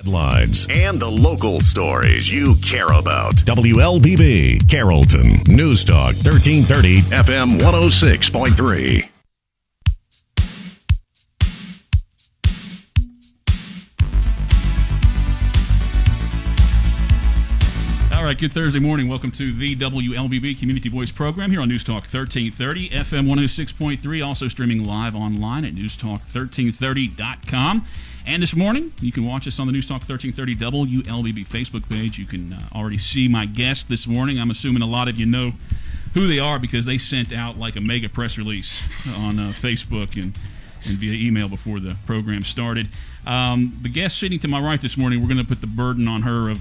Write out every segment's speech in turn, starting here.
headlines, and the local stories you care about. WLBB, Carrollton, News Talk 1330, FM 106.3. All right, good Thursday morning. Welcome to the WLBB Community Voice program here on News Talk 1330, FM 106.3, also streaming live online at newstalk1330.com. And this morning, you can watch us on the News Talk 1330 WLBB Facebook page. You can already see my guest this morning. I'm assuming a lot of you know who they are because they sent out like a mega press release on Facebook and via email before the program started. The guest sitting to my right this morning, we're going to put the burden on her of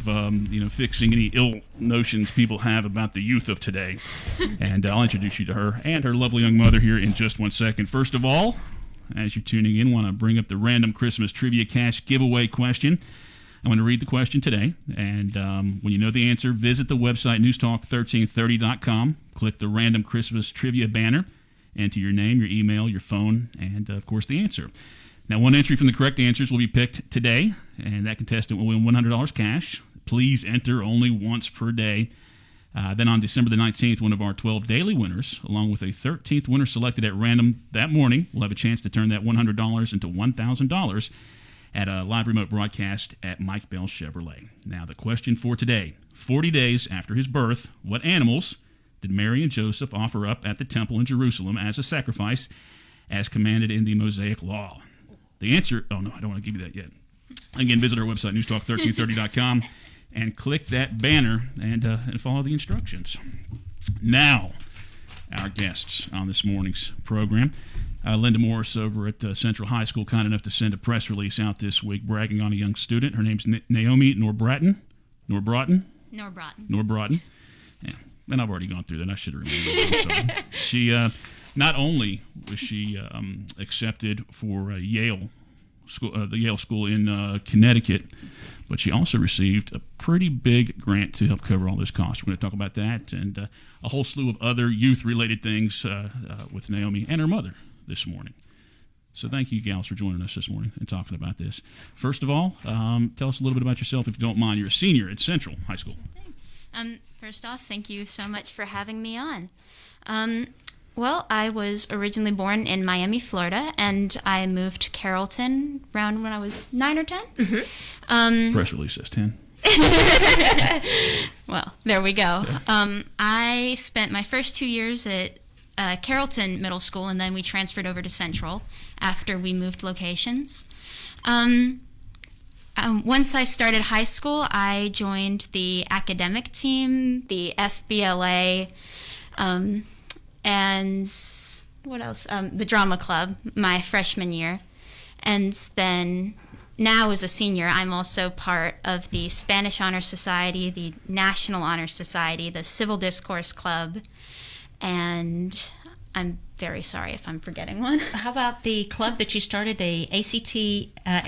fixing any ill notions people have about the youth of today. And I'll introduce you to her and her lovely young mother here in just one second. First of all, as you're tuning in, I want to bring up the random Christmas trivia cash giveaway question. I'm going to read the question today, and when you know the answer, visit the website newstalk1330.com, click the random Christmas trivia banner, enter your name, your email, your phone, and, of course, the answer. Now, one entry from the correct answers will be picked today, and that contestant will win $100 cash. Please enter only once per day. Then on December the 19th, one of our 12 daily winners, along with a 13th winner selected at random that morning, will have a chance to turn that $100 into $1,000 at a live remote broadcast at Mike Bell Chevrolet. Now, the question for today, 40 days after his birth, what animals did Mary and Joseph offer up at the temple in Jerusalem as a sacrifice as commanded in the Mosaic Law? The answer, oh no, I don't want to give you that yet. Again, visit our website, newstalk1330.com, and click that banner and follow the instructions. Now, our guests on this morning's program. Linda Morris over at Central High School, kind enough to send a press release out this week bragging on a young student. Her name's Naomi Norbraten. Norbraten. Yeah. And I've already gone through that. I should have remembered. I'm sorry. She, not only was she accepted for Yale school, the Yale School in Connecticut, but she also received a pretty big grant to help cover all this cost. We're going to talk about that and a whole slew of other youth-related things with Naomi and her mother this morning. So thank you, gals, for joining us this morning and talking about this. First of all, tell us a little bit about yourself, if you don't mind. You're a senior at Central High School. First off, thank you so much for having me on. Well, I was originally born in Miami, Florida, and I moved to Carrollton around when I was 9 or 10. Mm-hmm. Press release says 10. Well, there we go. Yeah. I spent my first 2 years at Carrollton Middle School, and then we transferred over to Central after we moved locations. Once I started high school, I joined the academic team, the FBLA, and what else? The drama club, my freshman year. And then now as a senior, I'm also part of the Spanish Honor Society, the National Honor Society, the Civil Discourse Club, and I'm very sorry if I'm forgetting one. How about the club that you started, the ACT,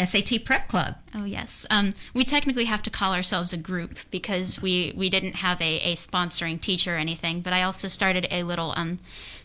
SAT Prep Club? Oh, yes. We technically have to call ourselves a group because we didn't have a sponsoring teacher or anything, but I also started a little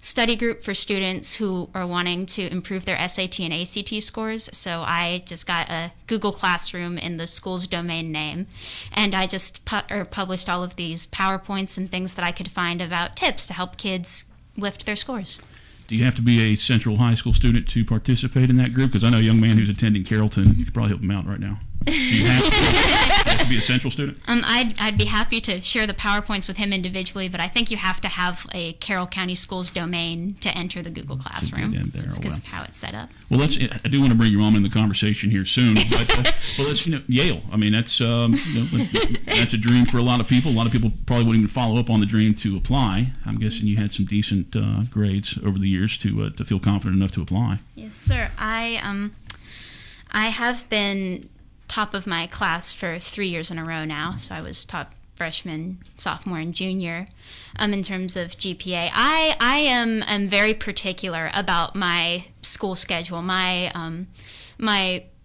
study group for students who are wanting to improve their SAT and ACT scores. So I just got a Google Classroom in the school's domain name, and I just published all of these PowerPoints and things that I could find about tips to help kids lift their scores. Do you have to be a Central High School student to participate in that group? Because I know a young man who's attending Carrollton. You could probably help him out right now. So you have to be a Central student? I'd be happy to share the PowerPoints with him individually, but I think you have to have a Carroll County Schools domain to enter the Google Classroom, just because of how it's set up. Well, I do want to bring your mom in the conversation here soon. But let's, Yale. I mean, that's that's a dream for a lot of people. A lot of people probably wouldn't even follow up on the dream to apply. I'm guessing you had some decent grades over the years to feel confident enough to apply. Yes, sir. I have been top of my class for 3 years in a row now. So I was top freshman, sophomore, and junior in terms of GPA. I am very particular about my school schedule. My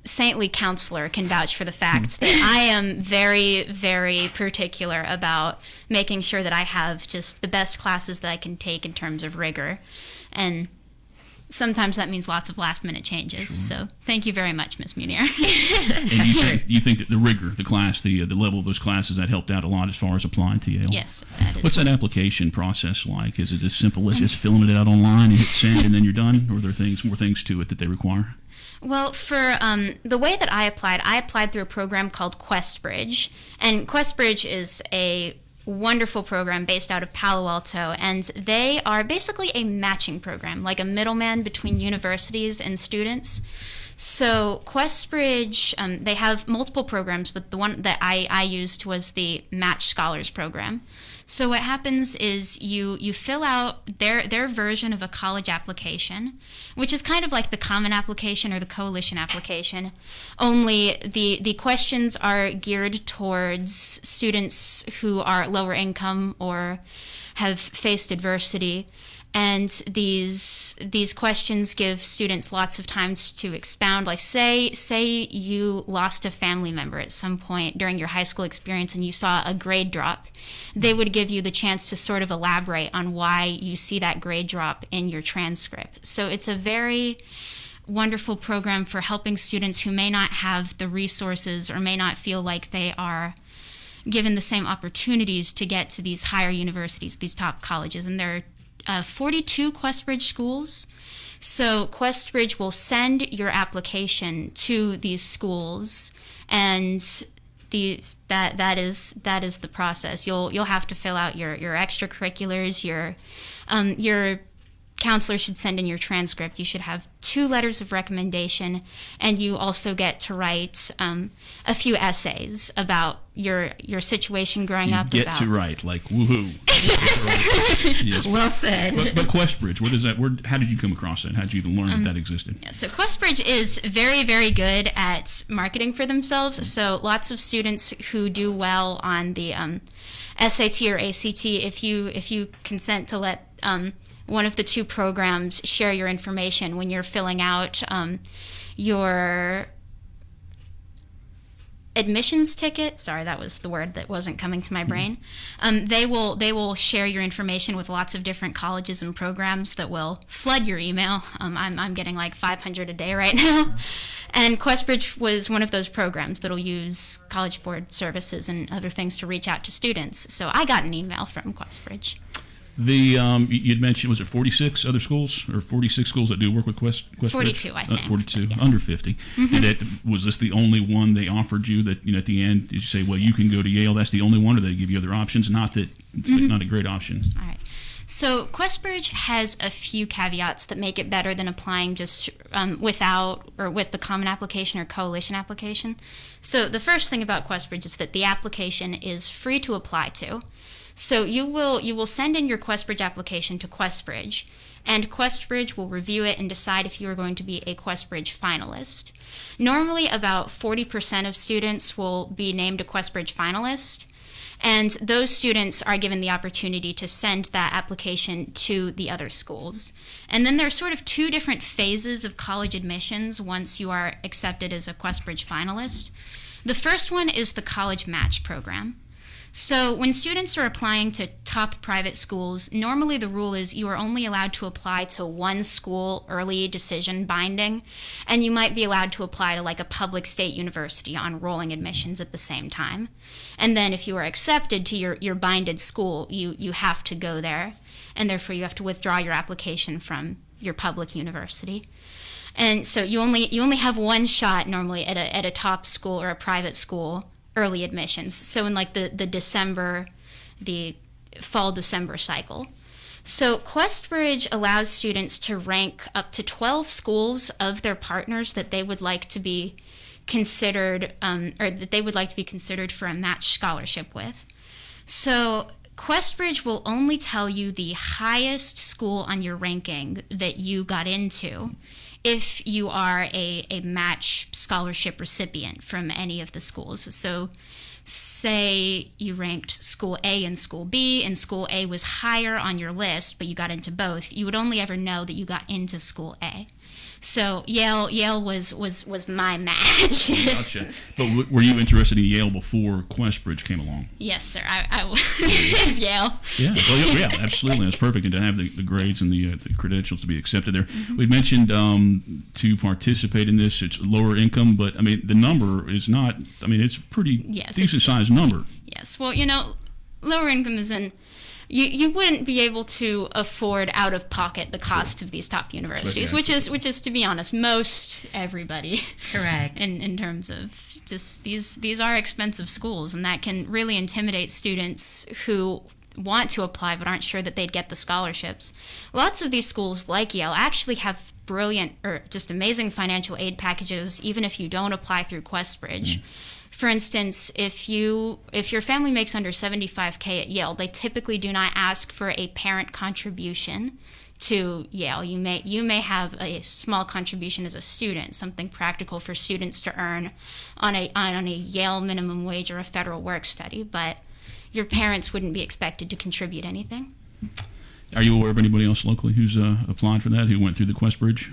saintly counselor can vouch for the fact that I am very, very particular about making sure that I have just the best classes that I can take in terms of rigor. And sometimes that means lots of last-minute changes. So thank you very much, Ms. Munier. And you think that the rigor, the class, the level of those classes, that helped out a lot as far as applying to Yale? Yes, that is. What's that application process like? Is it as simple as just filling it out online and hit send and then you're done? Or are there more things to it that they require? Well, for the way that I applied through a program called QuestBridge. And QuestBridge is a wonderful program based out of Palo Alto, and they are basically a matching program, like a middleman between universities and students. So QuestBridge, they have multiple programs, but the one that I used was the Match Scholars program. So what happens is you fill out their version of a college application, which is kind of like the Common Application or the Coalition Application, only the questions are geared towards students who are lower income or have faced adversity. And these questions give students lots of time to expound. Like say you lost a family member at some point during your high school experience and you saw a grade drop. They would give you the chance to sort of elaborate on why you see that grade drop in your transcript. So it's a very wonderful program for helping students who may not have the resources or may not feel like they are given the same opportunities to get to these higher universities, these top colleges. And there are 42 QuestBridge schools. So QuestBridge will send your application to these schools, and that is the process. You'll have to fill out your extracurriculars. Your counselor should send in your transcript. You should have 2 letters of recommendation, and you also get to write a few essays about your situation growing up. Get to write, like, woohoo. Yes. Well said. But QuestBridge, what is that? How did you come across that? How did you even learn that existed? Yeah, so QuestBridge is very, very good at marketing for themselves. So lots of students who do well on the SAT or ACT, if you consent to let one of the 2 programs share your information when you're filling out your admissions ticket. Sorry, that was the word that wasn't coming to my brain. They will share your information with lots of different colleges and programs that will flood your email. I'm getting like 500 a day right now. And QuestBridge was one of those programs that'll use College Board services and other things to reach out to students. So I got an email from QuestBridge. You'd mentioned, was it 46 other schools or 46 schools that do work with QuestBridge? 42, I think. 42, yes. Under 50. Mm-hmm. Was this the only one they offered you that, at the end, did you say, well, you can go to Yale, that's the only one, or they give you other options? Not that it's not a great option. All right. So QuestBridge has a few caveats that make it better than applying just without or with the Common Application or Coalition Application. So the first thing about QuestBridge is that the application is free to apply to. So you will send in your QuestBridge application to QuestBridge, and QuestBridge will review it and decide if you are going to be a QuestBridge finalist. Normally, about 40% of students will be named a QuestBridge finalist, and those students are given the opportunity to send that application to the other schools. And then there are sort of 2 different phases of college admissions once you are accepted as a QuestBridge finalist. The first one is the College Match program. So when students are applying to top private schools, normally the rule is you are only allowed to apply to one school early decision binding, and you might be allowed to apply to like a public state university on rolling admissions at the same time. And then if you are accepted to your binded school, you have to go there, and therefore you have to withdraw your application from your public university. And so you only have one shot normally at a top school or a private school early admissions. So in like the fall December cycle. So QuestBridge allows students to rank up to 12 schools of their partners that they would like to be considered for a match scholarship with. So QuestBridge will only tell you the highest school on your ranking that you got into if you are a match scholarship recipient from any of the schools. So say you ranked school A and school B, and school A was higher on your list, but you got into both, you would only ever know that you got into school A. So Yale was my match. Gotcha. But were you interested in Yale before Questbridge came along? Yes, sir. I was. It's Yale. Yeah, well, yeah, absolutely. That's perfect. And to have the grades and the credentials to be accepted there. We mentioned to participate in this, it's lower income, but I mean, the number is not, I mean, it's a pretty decent sized number. Yes. Well, lower income is in. You wouldn't be able to afford out of pocket the cost of these top universities, which is to be honest, most everybody. Correct. In terms of just these are expensive schools, and that can really intimidate students who want to apply but aren't sure that they'd get the scholarships. Lots of these schools, like Yale, actually have brilliant or just amazing financial aid packages, even if you don't apply through Questbridge. For instance, if your family makes under $75K at Yale, they typically do not ask for a parent contribution to Yale. You may have a small contribution as a student, something practical for students to earn on a Yale minimum wage or a federal work study, but your parents wouldn't be expected to contribute anything. Are you aware of anybody else locally who's applied for that, who went through the Questbridge?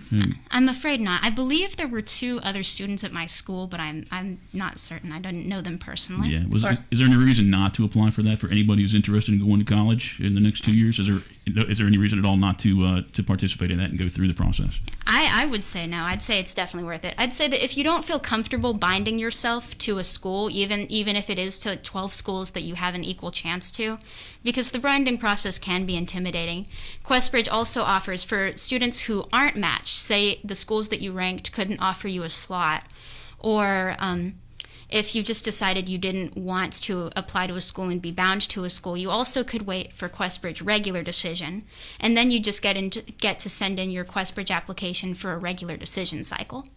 I'm afraid not. I believe there were 2 other students at my school, but I'm not certain. I don't know them personally. Yeah. Is there any reason not to apply for that for anybody who's interested in going to college in the next 2 years? Is there any reason at all not to participate in that and go through the process? I would say no. I'd say it's definitely worth it. I'd say that if you don't feel comfortable binding yourself to a school, even if it is to 12 schools that you have an equal chance to, because the binding process can be intimidating. Questbridge also offers for students who aren't matched, say the schools that you ranked couldn't offer you a slot, or if you just decided you didn't want to apply to a school and be bound to a school, you also could wait for Questbridge regular decision, and then you just get to send in your Questbridge application for a regular decision cycle.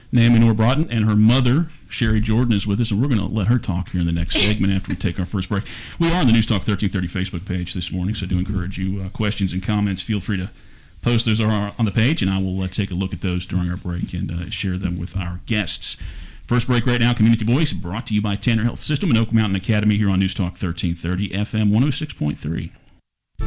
Naomi Norbraten and her mother, Sherry Jordan, is with us, and we're going to let her talk here in the next segment after we take our first break. We are on the News Talk 1330 Facebook page this morning, so I do encourage you, questions and comments, feel free to post those on the page, and I will take a look at those during our break and share them with our guests. First break right now, Community Voice, brought to you by Tanner Health System and Oak Mountain Academy here on News Talk 1330, FM 106.3.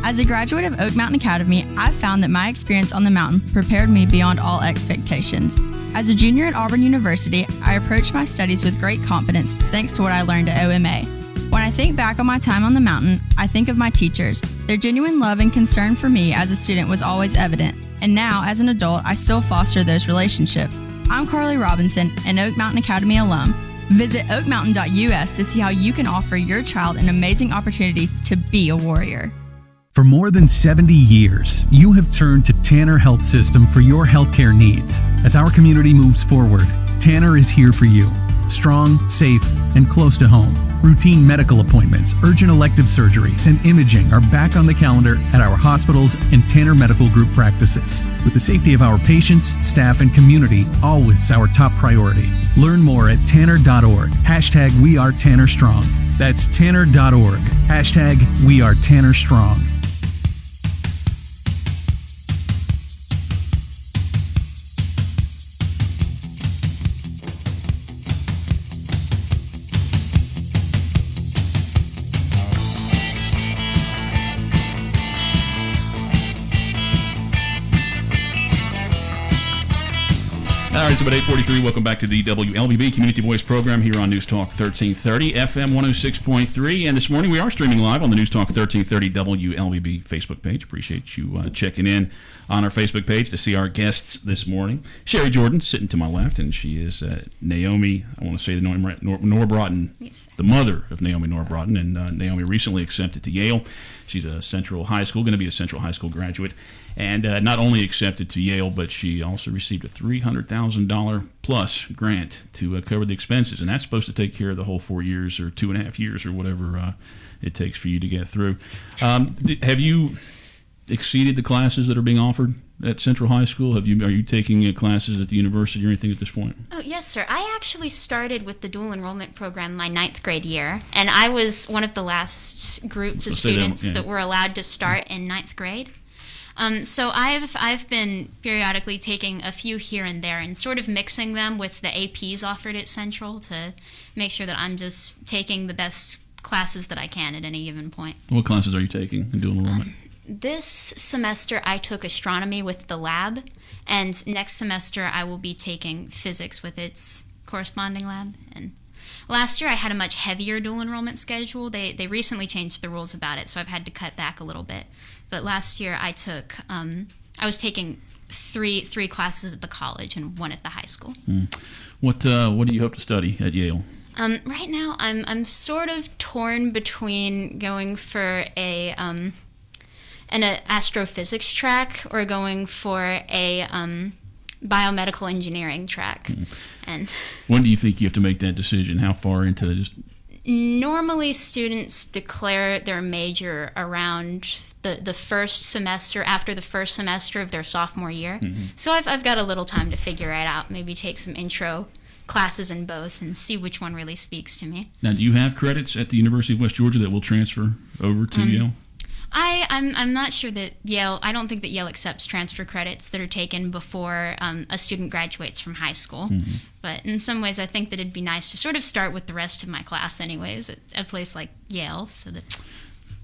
As a graduate of Oak Mountain Academy, I've found that my experience on the mountain prepared me beyond all expectations. As a junior at Auburn University, I approached my studies with great confidence thanks to what I learned at OMA. When I think back on my time on the mountain, I think of my teachers. Their genuine love and concern for me as a student was always evident, and now, as an adult, I still foster those relationships. I'm Carly Robinson, an Oak Mountain Academy alum. Visit oakmountain.us to see how you can offer your child an amazing opportunity to be a warrior. For more than 70 years, you have turned to Tanner Health System for your healthcare needs. As our community moves forward, Tanner is here for you. Strong, safe, and close to home. Routine medical appointments, urgent elective surgeries, and imaging are back on the calendar at our hospitals and Tanner Medical Group practices. With the safety of our patients, staff, and community always our top priority. Learn more at tanner.org. #WeAreTannerStrong. That's tanner.org. #WeAreTannerStrong. All right, it's about 8:43. Welcome back to the WLBB Community Voice program here on News Talk 1330, FM 106.3. And this morning we are streaming live on the News Talk 1330 WLBB Facebook page. Appreciate you checking in on our Facebook page to see our guests this morning. Sherry Jordan sitting to my left, and she is Naomi, I want to say the name right, Norbraten, Yes. the mother of Naomi Norbraten. And Naomi recently accepted to Yale. She's a Central High School, going to be a Central High School graduate. And not only accepted to Yale, but she also received a $300,000 plus grant to cover the expenses. And that's supposed to take care of the whole 4 years or 2.5 years or whatever it takes for you to get through. Have you exceeded the classes that are being offered at Central High School? Are you taking classes at the university or anything at this point? Oh, yes, sir. I actually started with the dual enrollment program my 9th grade year, and I was one of the last groups of students that were allowed to start in 9th grade. So I've been periodically taking a few here and there and sort of mixing them with the APs offered at Central to make sure that I'm just taking the best classes that I can at any given point. What classes are you taking in dual enrollment? This semester I took astronomy with the lab, and next semester I will be taking physics with its corresponding lab. And last year I had a much heavier dual enrollment schedule. They recently changed the rules about it, so I've had to cut back a little bit. But last year I was taking three classes at the college and one at the high school. What do you hope to study at Yale? Right now I'm sort of torn between going for an astrophysics track or going for a biomedical engineering track. And when do you think you have to make that decision? How far into this? Normally students declare their major around the first semester, after the first semester of their sophomore year. So I've got a little time to figure it out, maybe take some intro classes in both and see which one really speaks to me. Now, do you have credits at the University of West Georgia that will transfer over to Yale? I'm not sure that I don't think that Yale accepts transfer credits that are taken before a student graduates from high school. But in some ways, I think that it'd be nice to sort of start with the rest of my class anyways at a place like Yale, so that...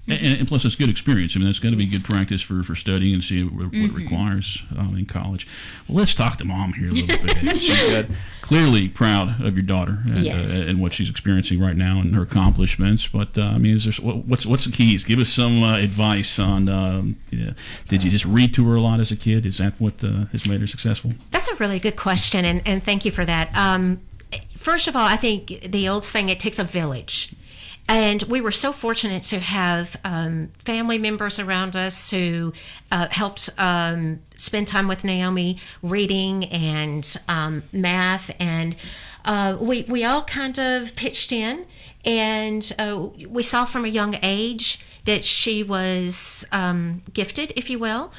And plus, it's good experience. I mean, that's got to be good practice for studying and see what it requires in college. Well, let's talk to Mom here a little bit. She's clearly proud of your daughter and what she's experiencing right now and her accomplishments. But I mean, what's the keys? Give us some advice on. Did you just read to her a lot as a kid? Is that what has made her successful? That's a really good question, and thank you for that. First of all, I think the old saying, "It takes a village." And we were so fortunate to have family members around us who helped spend time with Naomi reading and math. And we all kind of pitched in. And we saw from a young age that she was gifted, if you will.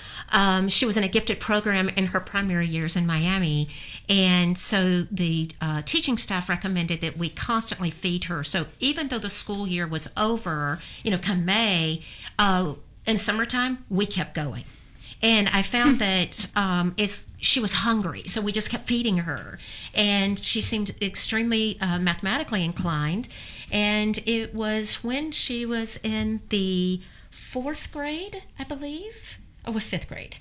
She was in a gifted program in her primary years in Miami. And so the teaching staff recommended that we constantly feed her. So even though the school year was over, come May, in summertime, we kept going. And I found that she was hungry, so we just kept feeding her. And she seemed extremely mathematically inclined. And it was when she was in the 4th grade, I believe, or 5th grade.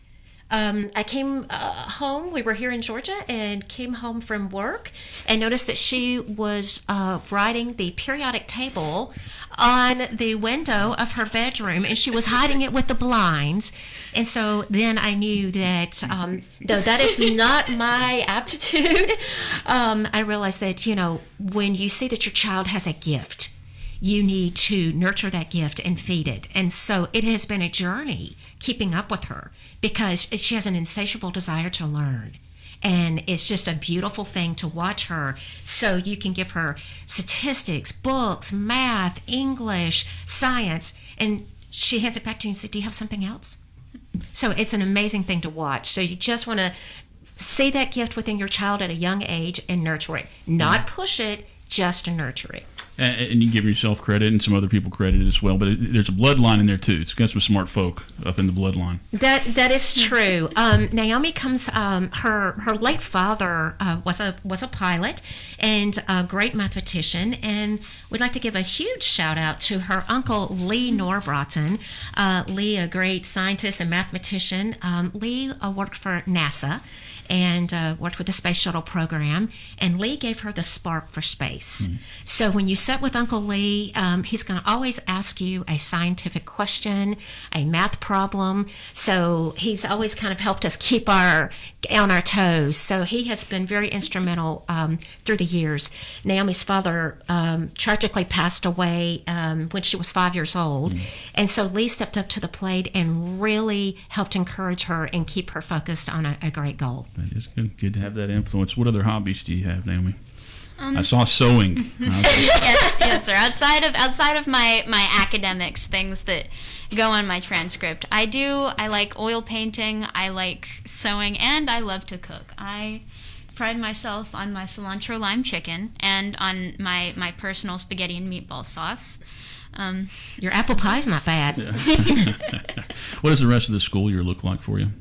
I came home, we were here in Georgia, and came home from work and noticed that she was writing the periodic table on the window of her bedroom, and she was hiding it with the blinds. And so then I knew that, though that is not my aptitude, I realized that, when you see that your child has a gift, you need to nurture that gift and feed it. And so it has been a journey keeping up with her because she has an insatiable desire to learn. And it's just a beautiful thing to watch her. So you can give her statistics, books, math, English, science, and she hands it back to you and says, "Do you have something else?" So it's an amazing thing to watch. So you just want to see that gift within your child at a young age and nurture it. Not push it, just to nurture it. And you give yourself credit and some other people credit as well, but there's a bloodline in there too. It's got some smart folk up in the bloodline. That is true. Naomi comes. Her late father was a pilot and a great mathematician, and we'd like to give a huge shout out to her uncle Lee Norbraten. Lee, a great scientist and mathematician. Lee worked for NASA and worked with the space shuttle program, and Lee gave her the spark for space. So when you sit with Uncle Lee, he's going to always ask you a scientific question, a math problem. So he's always kind of helped us keep on our toes. So he has been very instrumental through the years. Naomi's father tragically passed away when she was 5 years old, and so Lee stepped up to the plate and really helped encourage her and keep her focused on a great goal. That is good to have that influence. What other hobbies do you have, Naomi? I saw sewing. Yes, sir. Outside of my academics, things that go on my transcript, I like oil painting, I like sewing, and I love to cook. I pride myself on my cilantro lime chicken and on my personal spaghetti and meatball sauce. Your apple pie's not bad. What does the rest of the school year look like for you?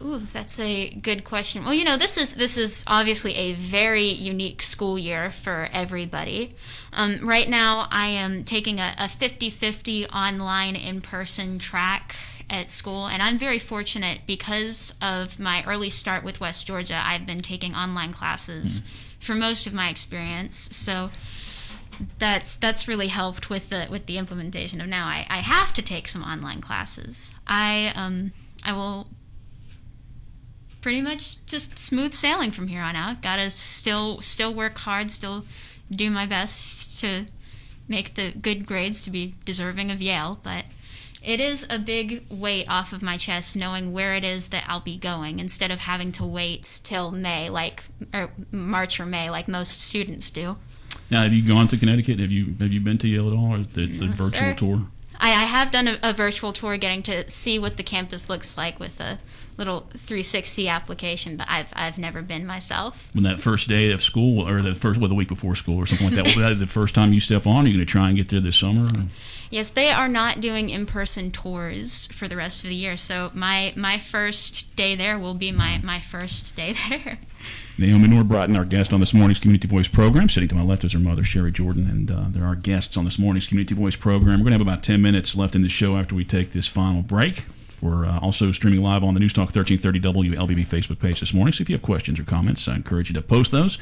Ooh, that's a good question. Well, this is obviously a very unique school year for everybody. Right now, I am taking a 50-50 online in-person track at school, and I'm very fortunate because of my early start with West Georgia. I've been taking online classes for most of my experience, so that's really helped with the implementation of now. I have to take some online classes. I will pretty much just smooth sailing from here on out. Gotta still work hard, still do my best to make the good grades to be deserving of Yale, but it is a big weight off of my chest knowing where it is that I'll be going instead of having to wait till March or May like most students do. Now, have you gone to Connecticut? Have you been to Yale at all, or it's a virtual tour? I have done a virtual tour, getting to see what the campus looks like with a little 360 application, but I've never been myself. When that first day of school, or the week before school, or something like that, was that the first time you step on? Are you going to try and get there this summer? Yes, they are not doing in-person tours for the rest of the year, so my first day there will be my first day there. Naomi Norbraten, our guest on this morning's Community Voice program. Sitting to my left is her mother, Sherry Jordan, and they're our guests on this morning's Community Voice program. We're going to have about 10 minutes left in the show after we take this final break. We're also streaming live on the News Talk 1330 WLBB Facebook page this morning, so if you have questions or comments, I encourage you to post those,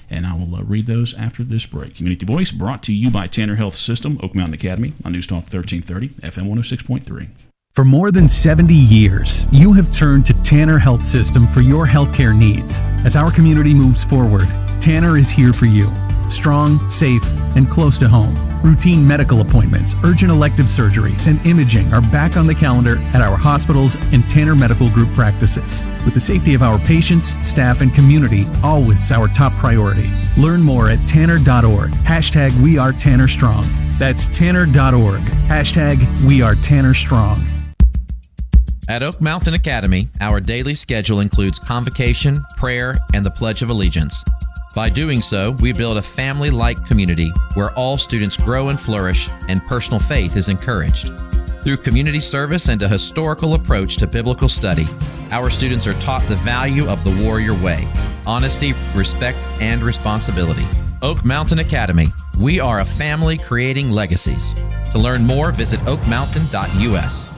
and I will read those after this break. Community Voice brought to you by Tanner Health System, Oak Mountain Academy, on News Talk 1330, FM 106.3. For more than 70 years, you have turned to Tanner Health System for your healthcare needs. As our community moves forward, Tanner is here for you. Strong, safe, and close to home. Routine medical appointments, urgent elective surgeries, and imaging are back on the calendar at our hospitals and Tanner Medical Group practices. With the safety of our patients, staff, and community always our top priority. Learn more at tanner.org. #WeAreTannerStrong. That's tanner.org. #WeAreTannerStrong. At Oak Mountain Academy, our daily schedule includes convocation, prayer, and the Pledge of Allegiance. By doing so, we build a family-like community where all students grow and flourish and personal faith is encouraged. Through community service and a historical approach to biblical study, our students are taught the value of the warrior way, honesty, respect, and responsibility. Oak Mountain Academy. We are a family creating legacies. To learn more, visit oakmountain.us.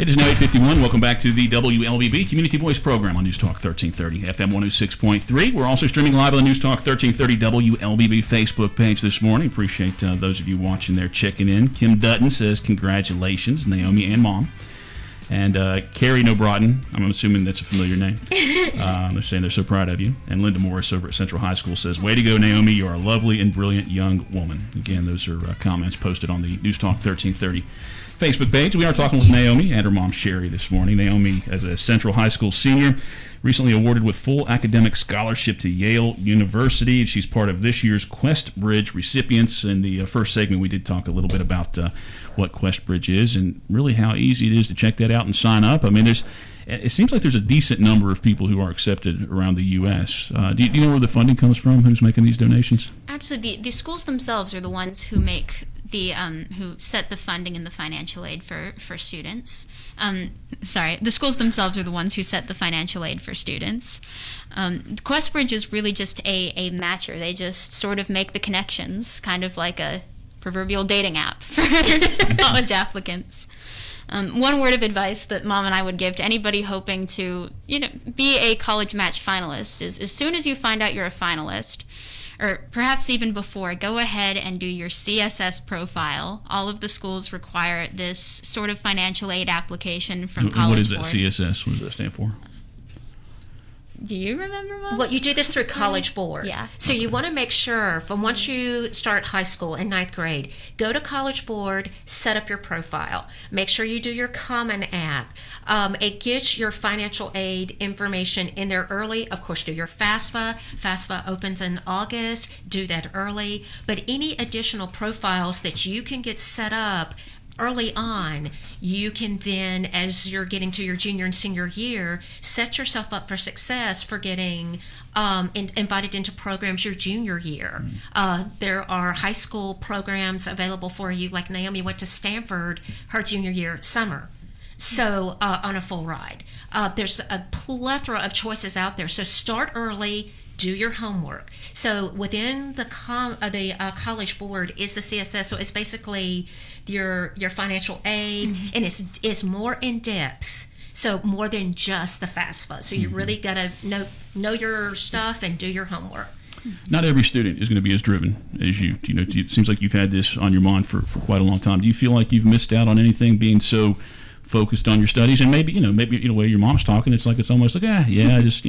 It is now 8:51. Welcome back to the WLBB Community Voice program on News Talk 1330, FM 106.3. We're also streaming live on the News Talk 1330 WLBB Facebook page this morning. Appreciate those of you watching there checking in. Kim Dutton says, congratulations, Naomi and Mom. And Carrie Norbraten, I'm assuming that's a familiar name. They're saying they're so proud of you. And Linda Morris over at Central High School says, way to go, Naomi. You're a lovely and brilliant young woman. Again, those are comments posted on the News Talk 1330 Facebook page. We are talking with Naomi and her mom, Sherry, this morning. Naomi, as a Central High School senior, recently awarded with full academic scholarship to Yale University. She's part of this year's Quest Bridge recipients. In the first segment, we did talk a little bit about what Quest Bridge is and really how easy it is to check that out and sign up. I mean, it seems like there's a decent number of people who are accepted around the U.S. Do you know where the funding comes from? Who's making these donations? Actually, the schools themselves are the ones who make who set the funding and the financial aid for students. The schools themselves are the ones who set the financial aid for students. QuestBridge is really just a matcher. They just sort of make the connections, kind of like a proverbial dating app for college applicants. One word of advice that Mom and I would give to anybody hoping to, be a college match finalist is, as soon as you find out you're a finalist, or perhaps even before, go ahead and do your CSS profile. All of the schools require this sort of financial aid application from College Board. What is that, CSS? What does that stand for? Do you remember, Mom? Well, you do this through College Board. Yeah. So you want to make sure from once you start high school in 9th grade, go to College Board, set up your profile. Make sure you do your Common App. It gets your financial aid information in there early. Of course, do your FAFSA. FAFSA opens in August. Do that early. But any additional profiles that you can get set up early on, you can then, as you're getting to your junior and senior year, set yourself up for success for getting invited into programs your junior year. There are high school programs available for you, like Naomi went to Stanford her junior year summer. So on a full ride. There's a plethora of choices out there. So start early. do your homework. So within the college board is the CSS, so it's basically your financial aid, and it's more in depth. So more than just the FAFSA. So you really got to know your stuff and do your homework. Not every student is going to be as driven as you. You know, it seems like you've had this on your mind for quite a long time. Do you feel like you've missed out on anything being so focused on your studies? And maybe the way your mom's talking, it's almost like, I just,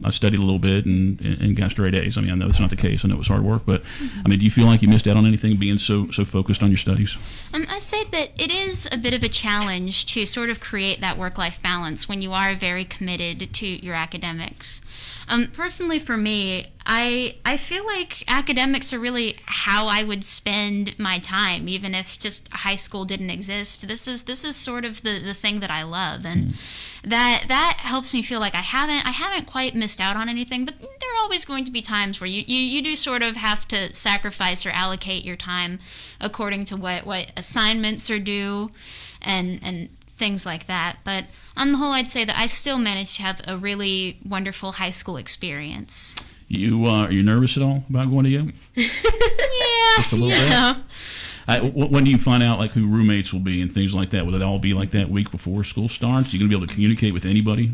I studied a little bit and got straight A's. I mean, I know it's not the case. I know it was hard work, but I mean, do you feel like you missed out on anything being so focused on your studies? I say that it is a bit of a challenge to sort of create that work-life balance when you are very committed to your academics. Personally, for me, I feel like academics are really how I would spend my time, even if just high school didn't exist. This is sort of the thing that I love, and that helps me feel like I haven't quite missed out on anything. But there are always going to be times where you do sort of have to sacrifice or allocate your time according to what assignments are due, and things like that. But on the whole, I'd say that I still managed to have a really wonderful high school experience. Are you nervous at all about going to Yale? Yeah. Just a little bit? When do you find out who roommates will be and things like that? Will it all be like that week before school starts? Are you going to be able to communicate with anybody?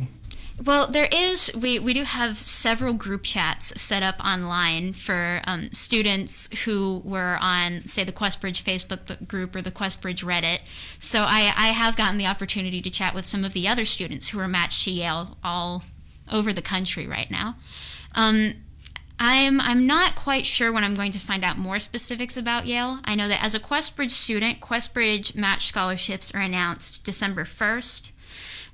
Well, we do have several group chats set up online for students who were on, say, the Questbridge Facebook group or the Questbridge Reddit. So I have gotten the opportunity to chat with some of the other students who are matched to Yale all over the country right now. I'm not quite sure when I'm going to find out more specifics about Yale. I know that as a Questbridge student, Questbridge match scholarships are announced December 1st.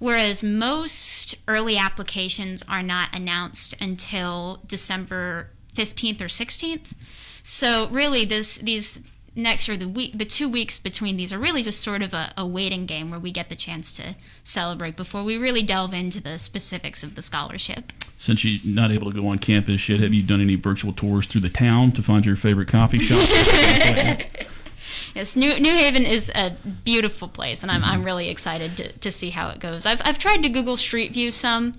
Whereas most early applications are not announced until December 15th or 16th. So really these next, or the 2 weeks between these are really just sort of a waiting game where we get the chance to celebrate before we really delve into the specifics of the scholarship. Since you're not able to go on campus yet, have you done any virtual tours through the town to find your favorite coffee shop? Yes, New Haven is a beautiful place, and I'm really excited to see how it goes. I've tried to Google Street View some,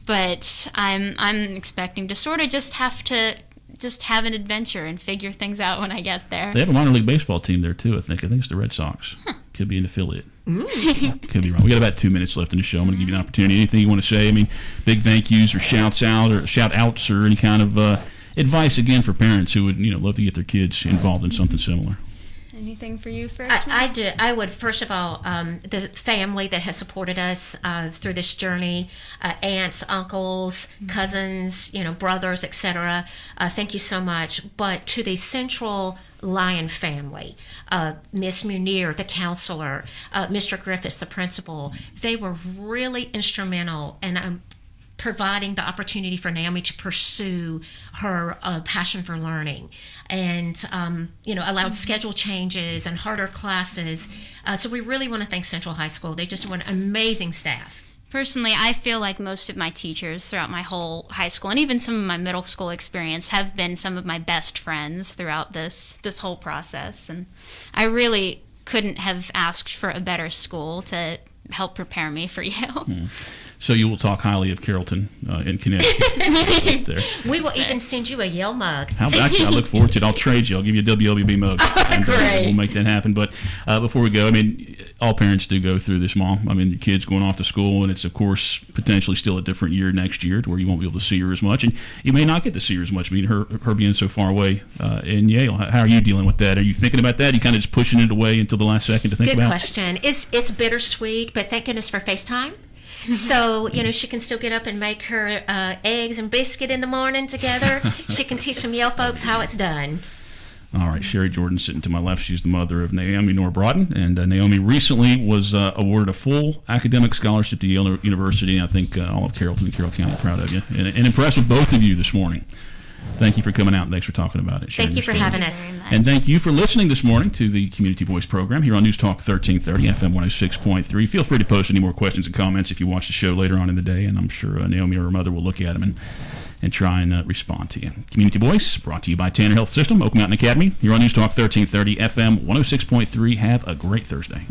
but I'm expecting to sort of just have an adventure and figure things out when I get there. They have a minor league baseball team there too. I think it's the Red Sox. Could be an affiliate. Could be wrong. We got about 2 minutes left in the show. I'm going to give you an opportunity. Anything you want to say? I mean, big thank yous or shout outs or any kind of advice again for parents who would love to get their kids involved in something similar. Anything for you first? I do. I would, first of all, the family that has supported us through this journey, aunts, uncles, cousins, brothers, etc. Thank you so much. But to the Central Lyon family, Miss Munir, the counselor, Mr. Griffiths, the principal, they were really instrumental in providing the opportunity for Naomi to pursue her passion for learning, and allowed schedule changes and harder classes. So we really want to thank Central High School. They just were an amazing staff. Personally, I feel like most of my teachers throughout my whole high school and even some of my middle school experience have been some of my best friends throughout this whole process, and I really couldn't have asked for a better school to help prepare me for Yale. So you will talk highly of Carrollton in Connecticut. There. We will even send you a Yale mug. How about you? I look forward to it. I'll trade you. I'll give you a WLBB mug. And, Great. We'll make that happen. But before we go, I mean, all parents do go through this, Mom. I mean, your kid's going off to school, and it's, of course, potentially still a different year next year to where you won't be able to see her as much. And you may not get to see her as much, I mean, her being so far away in Yale. How are you dealing with that? Are you thinking about that? Are you kind of just pushing it away until the last second to think about it? Good question. It's bittersweet, but thank goodness for FaceTime. So, she can still get up and make her eggs and biscuit in the morning together. She can teach some Yale folks how it's done. All right, Sherry Jordan sitting to my left. She's the mother of Naomi Norbraten, and Naomi recently was awarded a full academic scholarship to Yale University. I think all of Carrollton and Carroll County are proud of you, and impressed with both of you this morning. Thank you for coming out, and thanks for talking about it. Thank you for having us. And thank you for listening this morning to the Community Voice program here on News Talk 1330 FM 106.3. Feel free to post any more questions and comments if you watch the show later on in the day, and I'm sure Naomi or her mother will look at them and try and respond to you. Community Voice, brought to you by Tanner Health System, Oak Mountain Academy, here on News Talk 1330 FM 106.3. Have a great Thursday.